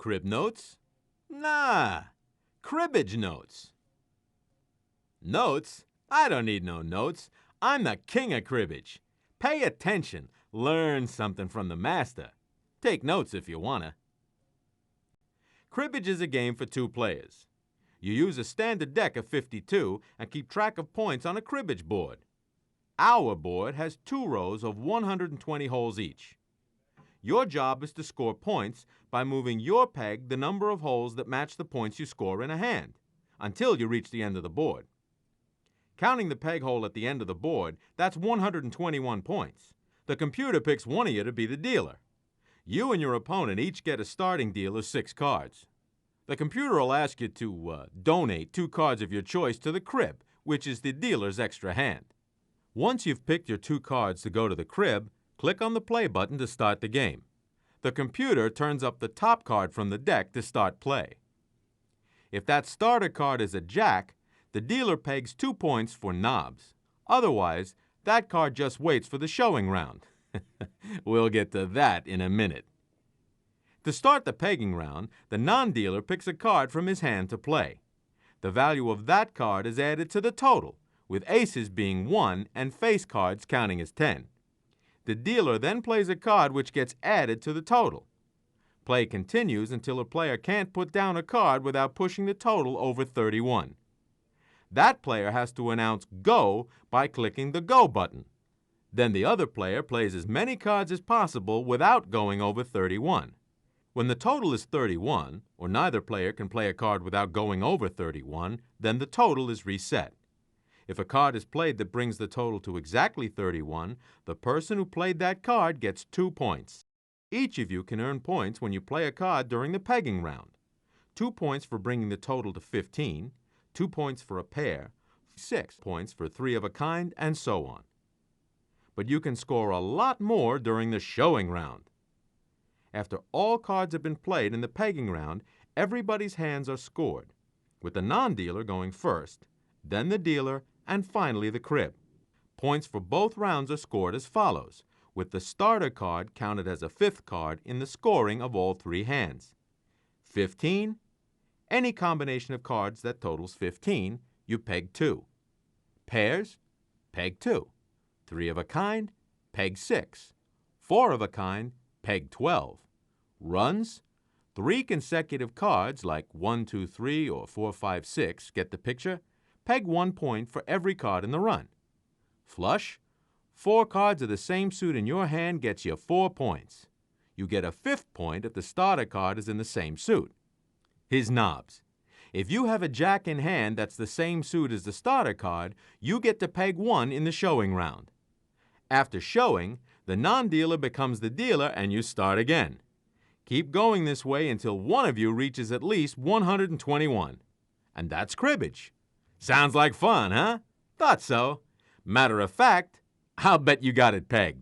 Crib notes? Nah, cribbage notes. Notes? I don't need no notes. I'm the king of cribbage. Pay attention. Learn something from the master. Take notes if you wanna. Cribbage is a game for 2 players. You use a standard deck of 52 and keep track of points on a cribbage board. Our board has 2 rows of 120 holes each. Your job is to score points by moving your peg the number of holes that match the points you score in a hand, until you reach the end of the board. Counting the peg hole at the end of the board, that's 121 points. The computer picks one of you to be the dealer. You and your opponent each get a starting deal of 6 cards. The computer will ask you to donate 2 cards of your choice to the crib, which is the dealer's extra hand. Once you've picked your 2 cards to go to the crib, click on the play button to start the game. The computer turns up the top card from the deck to start play. If that starter card is a jack, the dealer pegs 2 points for knobs. Otherwise, that card just waits for the showing round. We'll get to that in a minute. To start the pegging round, the non-dealer picks a card from his hand to play. The value of that card is added to the total, with aces being 1 and face cards counting as 10. The dealer then plays a card which gets added to the total. Play continues until a player can't put down a card without pushing the total over 31. That player has to announce go by clicking the go button. Then the other player plays as many cards as possible without going over 31. When the total is 31, or neither player can play a card without going over 31, then the total is reset. If a card is played that brings the total to exactly 31, the person who played that card gets 2 points. Each of you can earn points when you play a card during the pegging round. 2 points for bringing the total to 15, 2 points for a pair, 6 points for 3 of a kind, and so on. But you can score a lot more during the showing round. After all cards have been played in the pegging round, everybody's hands are scored, with the non-dealer going first, then the dealer, and finally the crib. Points for both rounds are scored as follows, with the starter card counted as a 5th card in the scoring of all 3 hands. 15, any combination of cards that totals 15, you peg 2. Pairs, peg 2. 3 of a kind, peg 6. 4 of a kind, peg 12. Runs, 3 consecutive cards like 1, 2, 3 or 4, 5, 6, get the picture? Peg 1 point for every card in the run. Flush, 4 cards of the same suit in your hand gets you 4 points. You get a 5th point if the starter card is in the same suit. His knobs. If you have a jack in hand that's the same suit as the starter card, you get to peg 1 in the showing round. After showing, the non-dealer becomes the dealer and you start again. Keep going this way until one of you reaches at least 121. And that's cribbage. Sounds like fun, huh? Thought so. Matter of fact, I'll bet you got it pegged.